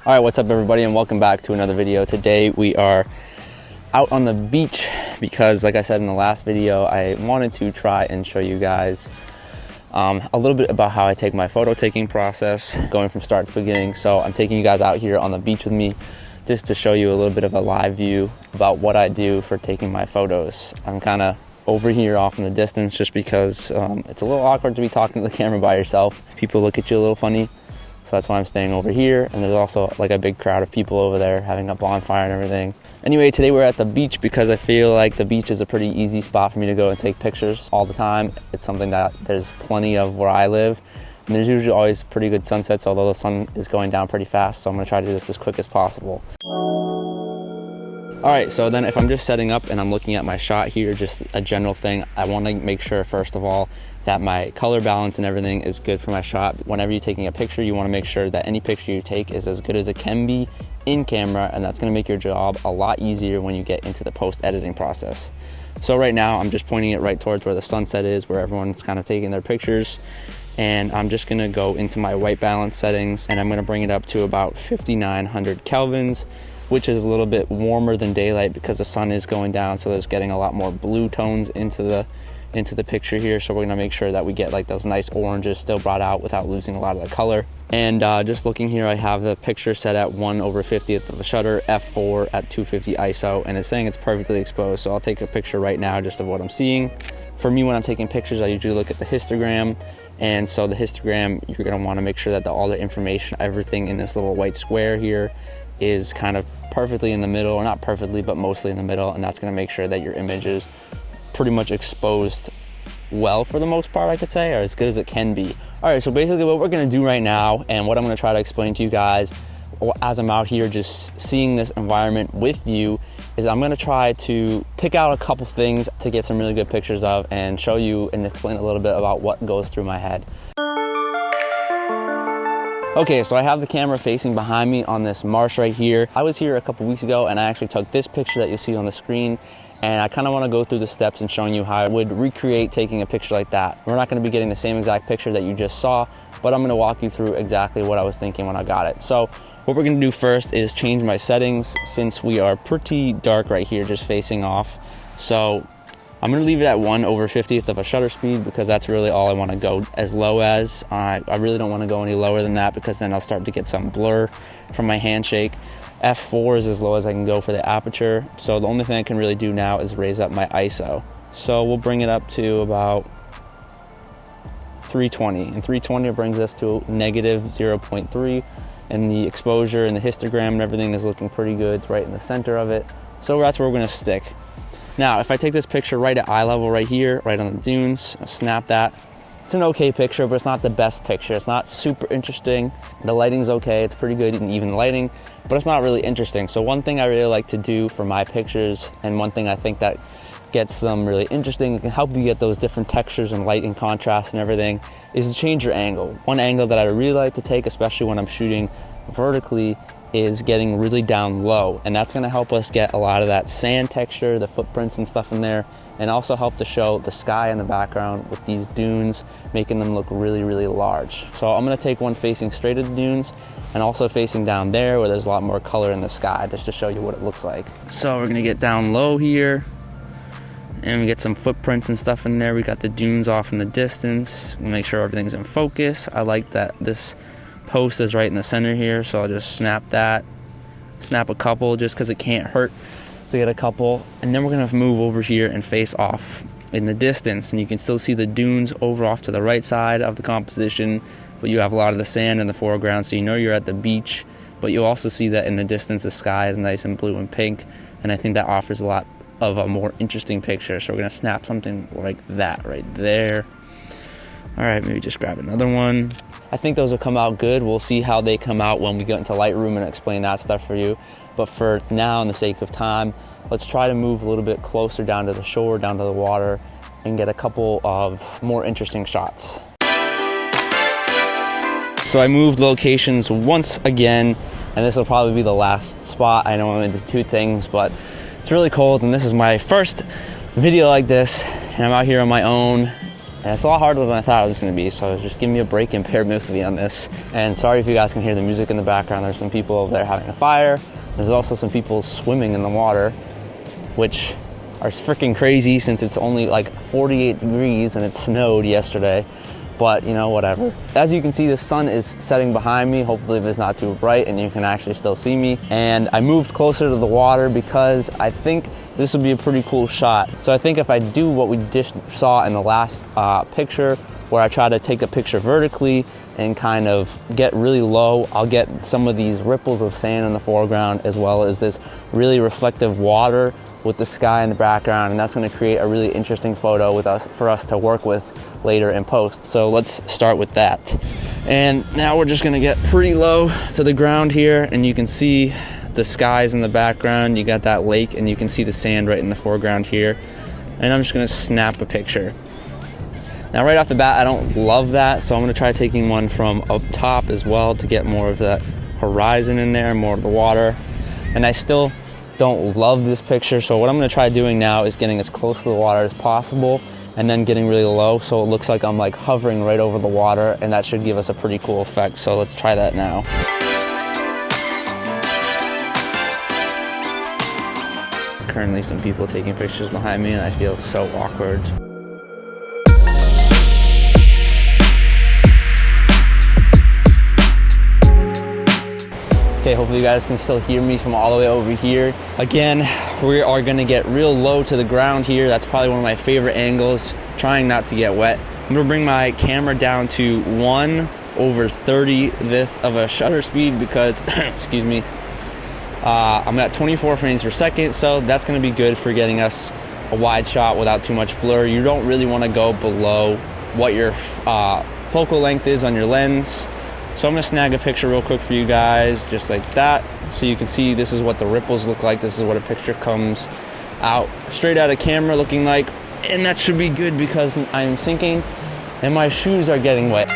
All right, what's up everybody, and welcome back to another video. Today we are out on the beach because, like I said in the last video, I wanted to try and show you guys a little bit about how I take my photo taking process, going from start to beginning. So I'm taking you guys out here on the beach with me just to show you a little bit of a live view about what I do for taking my photos. I'm kind of over here off in the distance just because it's a little awkward to be talking to the camera by yourself. People look at you a little funny. So that's why I'm staying over here, and there's also like a big crowd of people over there having a bonfire and everything. Anyway, today we're at the beach because I feel like the beach is a pretty easy spot for me to go and take pictures all the time. It's something that there's plenty of where I live, and there's usually always pretty good sunsets, although the sun is going down pretty fast, so I'm gonna try to do this as quick as possible. All right, so then if I'm just setting up and I'm looking at my shot here, just a general thing, I want to make sure first of all that my color balance and everything is good for my shot. Whenever you're taking a picture, you want to make sure that any picture you take is as good as it can be in camera, and that's going to make your job a lot easier when you get into the post-editing process. So right now I'm just pointing it right towards where the sunset is, where everyone's kind of taking their pictures, and I'm just going to go into my white balance settings, and I'm going to bring it up to about 5900 kelvins, which is a little bit warmer than daylight because the sun is going down, so there's getting a lot more blue tones into the picture here. So we're gonna make sure that we get like those nice oranges still brought out without losing a lot of the color. And just looking here, I have the picture set at 1/50th of the shutter, f4 at 250 ISO, and it's saying it's perfectly exposed. So I'll take a picture right now just of what I'm seeing. For me, when I'm taking pictures, I usually look at the histogram. And so the histogram, you're gonna wanna make sure that all the information, everything in this little white square here is kind of perfectly in the middle, or not perfectly, but mostly in the middle, and that's gonna make sure that your image is pretty much exposed well for the most part, I could say, or as good as it can be. All right, so basically what we're gonna do right now, and what I'm gonna try to explain to you guys as I'm out here just seeing this environment with you, is I'm gonna try to pick out a couple things to get some really good pictures of and show you and explain a little bit about what goes through my head. Okay, so I have the camera facing behind me on this marsh right here. I was here a couple weeks ago and I actually took this picture that you see on the screen, and I kind of want to go through the steps and showing you how I would recreate taking a picture like that. We're not going to be getting the same exact picture that you just saw, but I'm going to walk you through exactly what I was thinking when I got it. So what we're going to do first is change my settings, since we are pretty dark right here just facing off. So I'm gonna leave it at 1/50th of a shutter speed because that's really all I wanna go as low as. I really don't wanna go any lower than that because then I'll start to get some blur from my handshake. f4 is as low as I can go for the aperture. So the only thing I can really do now is raise up my ISO. So we'll bring it up to about 320, and 320 brings us to -0.3, and the exposure and the histogram and everything is looking pretty good. It's right in the center of it. So that's where we're gonna stick. Now, if I take this picture right at eye level right here, right on the dunes, I'll snap that. It's an okay picture, but it's not the best picture. It's not super interesting. The lighting's okay, it's pretty good, even lighting, but it's not really interesting. So one thing I really like to do for my pictures, and one thing I think that gets them really interesting, it can help you get those different textures and light and contrast and everything, is to change your angle. One angle that I really like to take, especially when I'm shooting vertically, is getting really down low, and that's going to help us get a lot of that sand texture, the footprints and stuff in there, and also help to show the sky in the background with these dunes, making them look really, really large. So I'm going to take one facing straight at the dunes and also facing down there where there's a lot more color in the sky, just to show you what it looks like. So we're going to get down low here, and we get some footprints and stuff in there. We got the dunes off in the distance. We'll make sure everything's in focus. I like that this post is right in the center here, so I'll just snap that, snap a couple just because it can't hurt to get a couple, and then we're gonna move over here and face off in the distance, and you can still see the dunes over off to the right side of the composition, but you have a lot of the sand in the foreground, so you know you're at the beach, but you also see that in the distance the sky is nice and blue and pink, and I think that offers a lot of a more interesting picture. So we're gonna snap something like that right there. All right, maybe just grab another one. I think those will come out good. We'll see how they come out when we get into Lightroom and explain that stuff for you. But for now, in the sake of time, let's try to move a little bit closer down to the shore, down to the water, and get a couple of more interesting shots. So I moved locations once again, and this will probably be the last spot. I know I only did two things, but it's really cold, and this is my first video like this, and I'm out here on my own And it's a lot harder than I thought it was going to be, so just give me a break and bear with me on this. And sorry if you guys can hear the music in the background. There's some people over there having a fire. There's also some people swimming in the water, which are freaking crazy since it's only like 48 degrees and it snowed yesterday. But you know, whatever. As you can see, the sun is setting behind me. Hopefully it's not too bright and you can actually still see me. And I moved closer to the water because I think this would be a pretty cool shot. So I think if I do what we just saw in the last picture, where I try to take a picture vertically and kind of get really low, I'll get some of these ripples of sand in the foreground, as well as this really reflective water with the sky in the background, and that's going to create a really interesting photo for us to work with later in post. So let's start with that. And now we're just going to get pretty low to the ground here, and you can see the skies in the background. You got that lake, and you can see the sand right in the foreground here. And I'm just going to snap a picture. Now right off the bat, I don't love that, so I'm going to try taking one from up top as well to get more of that horizon in there, more of the water. And I still don't love this picture, so what I'm going to try doing now is getting as close to the water as possible and then getting really low so it looks like I'm like hovering right over the water, and that should give us a pretty cool effect. So let's try that now. There's currently some people taking pictures behind me and I feel so awkward. Okay, hopefully you guys can still hear me from all the way over here. Again, we are gonna get real low to the ground here. That's probably one of my favorite angles, trying not to get wet. I'm gonna bring my camera down to 1/30th of a shutter speed because, excuse me, I'm at 24 frames per second, so that's gonna be good for getting us a wide shot without too much blur. You don't really wanna go below what your focal length is on your lens. So I'm gonna snag a picture real quick for you guys, just like that. So you can see this is what the ripples look like. This is what a picture comes out straight out of camera looking like. And that should be good because I'm sinking and my shoes are getting wet.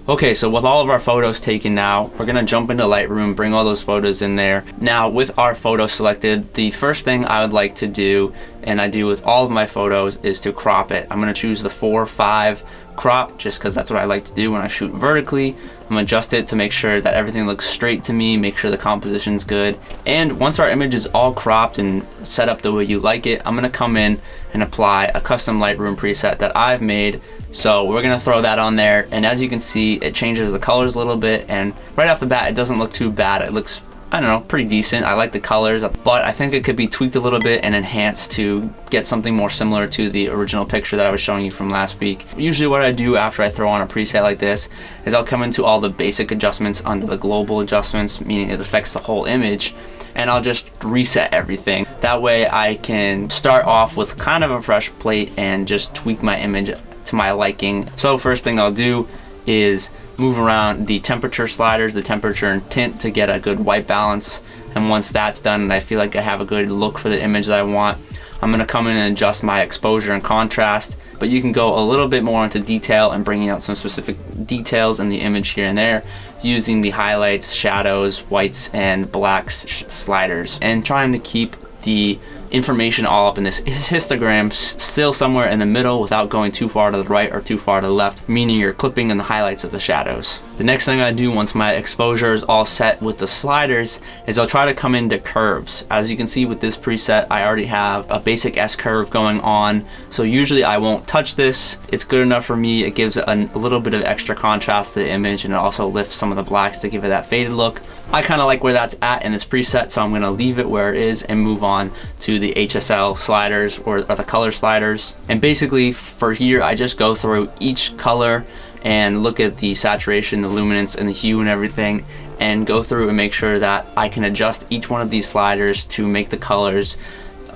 Okay, so with all of our photos taken now, we're gonna jump into Lightroom, bring all those photos in there. Now, with our photo selected, the first thing I would like to do, and I do with all of my photos, is to crop it. I'm gonna choose the 4:5 crop, just because that's what I like to do when I shoot vertically. I'm gonna adjust it to make sure that everything looks straight to me, make sure the composition's good. And once our image is all cropped and set up the way you like it, I'm gonna come in and apply a custom Lightroom preset that I've made. So we're gonna throw that on there, and as you can see, it changes the colors a little bit, and right off the bat, it doesn't look too bad. It looks, I don't know, pretty decent. I like the colors, but I think it could be tweaked a little bit and enhanced to get something more similar to the original picture that I was showing you from last week. Usually what I do after I throw on a preset like this is I'll come into all the basic adjustments under the global adjustments, meaning it affects the whole image, and I'll just reset everything. That way I can start off with kind of a fresh plate and just tweak my image to my liking. So first thing I'll do is move around the temperature sliders, the temperature and tint, to get a good white balance. And once that's done and I feel like I have a good look for the image that I want, I'm gonna come in and adjust my exposure and contrast. But you can go a little bit more into detail and bringing out some specific details in the image here and there, using the highlights, shadows, whites, and blacks sliders, and trying to keep the information all up in this histogram still somewhere in the middle without going too far to the right or too far to the left, meaning you're clipping in the highlights of the shadows. The next thing I do once my exposure is all set with the sliders is I'll try to come into curves. As you can see with this preset, I already have a basic S curve going on, so usually I won't touch this. It's good enough for me. It gives a little bit of extra contrast to the image, and it also lifts some of the blacks to give it that faded look. I kind of like where that's at in this preset, so I'm going to leave it where it is and move on to the HSL sliders or the color sliders. And basically for here, I just go through each color and look at the saturation, the luminance, and the hue and everything, and go through and make sure that I can adjust each one of these sliders to make the colors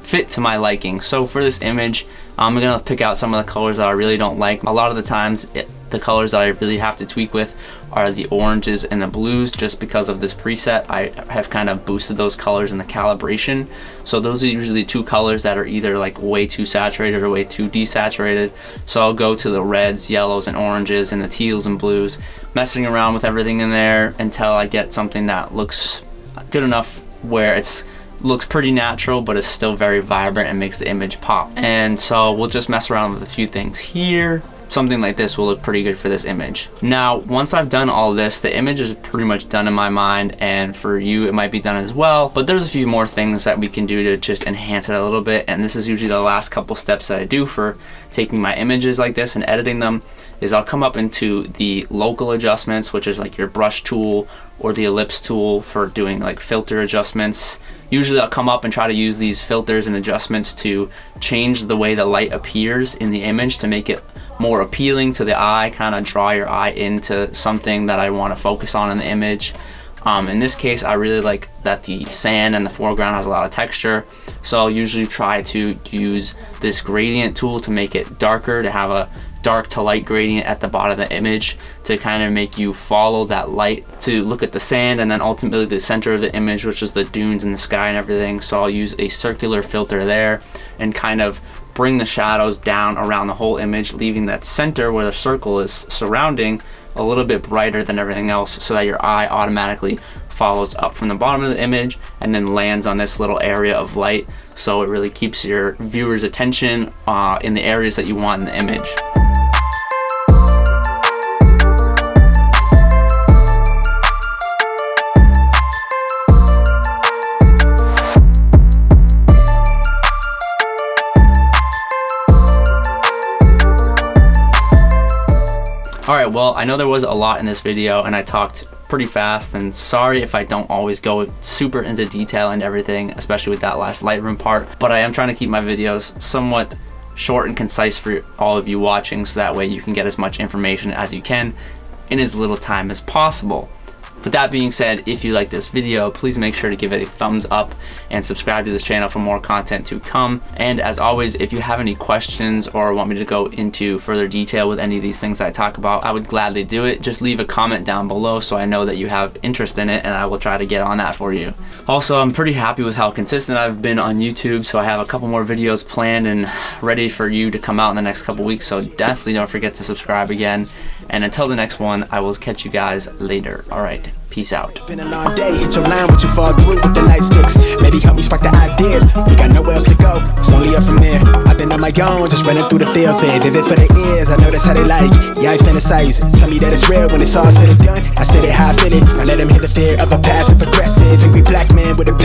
fit to my liking. So for this image, I'm gonna pick out some of the colors that I really don't like. A lot of the times, the colors that I really have to tweak with are the oranges and the blues, just because of this preset. I have kind of boosted those colors in the calibration. So those are usually two colors that are either like way too saturated or way too desaturated. So I'll go to the reds, yellows, and oranges, and the teals and blues, messing around with everything in there until I get something that looks good enough where it's looks pretty natural, but it's still very vibrant and makes the image pop. And so we'll just mess around with a few things here. Something like this will look pretty good for this image. Now, once I've done all this, the image is pretty much done in my mind, and for you it might be done as well, but there's a few more things that we can do to just enhance it a little bit. And this is usually the last couple steps that I do for taking my images like this and editing them, is I'll come up into the local adjustments, which is like your brush tool or the ellipse tool for doing like filter adjustments. Usually I'll come up and try to use these filters and adjustments to change the way the light appears in the image to make it more appealing to the eye, kind of draw your eye into something that I want to focus on in the image. In this case, I really like that the sand in the foreground has a lot of texture, so I'll usually try to use this gradient tool to make it darker, to have a dark to light gradient at the bottom of the image to kind of make you follow that light to look at the sand and then ultimately the center of the image, which is the dunes and the sky and everything. So I'll use a circular filter there and kind of bring the shadows down around the whole image, leaving that center where the circle is surrounding a little bit brighter than everything else, so that your eye automatically follows up from the bottom of the image and then lands on this little area of light, so it really keeps your viewer's attention in the areas that you want in the image. Alright, well, I know there was a lot in this video and I talked pretty fast, and sorry if I don't always go super into detail and everything, especially with that last Lightroom part, but I am trying to keep my videos somewhat short and concise for all of you watching, so that way you can get as much information as you can in as little time as possible. With that being said, if you like this video, please make sure to give it a thumbs up and subscribe to this channel for more content to come. And as always, if you have any questions or want me to go into further detail with any of these things that I talk about, I would gladly do it. Just leave a comment down below so I know that you have interest in it, and I will try to get on that for you. Also, I'm pretty happy with how consistent I've been on YouTube, so I have a couple more videos planned and ready for you to come out in the next couple weeks, so definitely don't forget to subscribe again. And until the next one, I will catch you guys later. Alright, peace out. Been a long day, hit your line, what you fall through with the light sticks. Maybe help me spark the ideas. We got nowhere else to go, it's only up from there. I've been on my own, just running through the field. Say vivid for the ears, I know that's how they like it. Yeah, I fantasize, tell me that it's real when it's all said and done. I said it how I feel it, I let them hear the fear of a passive aggressive angry black man with a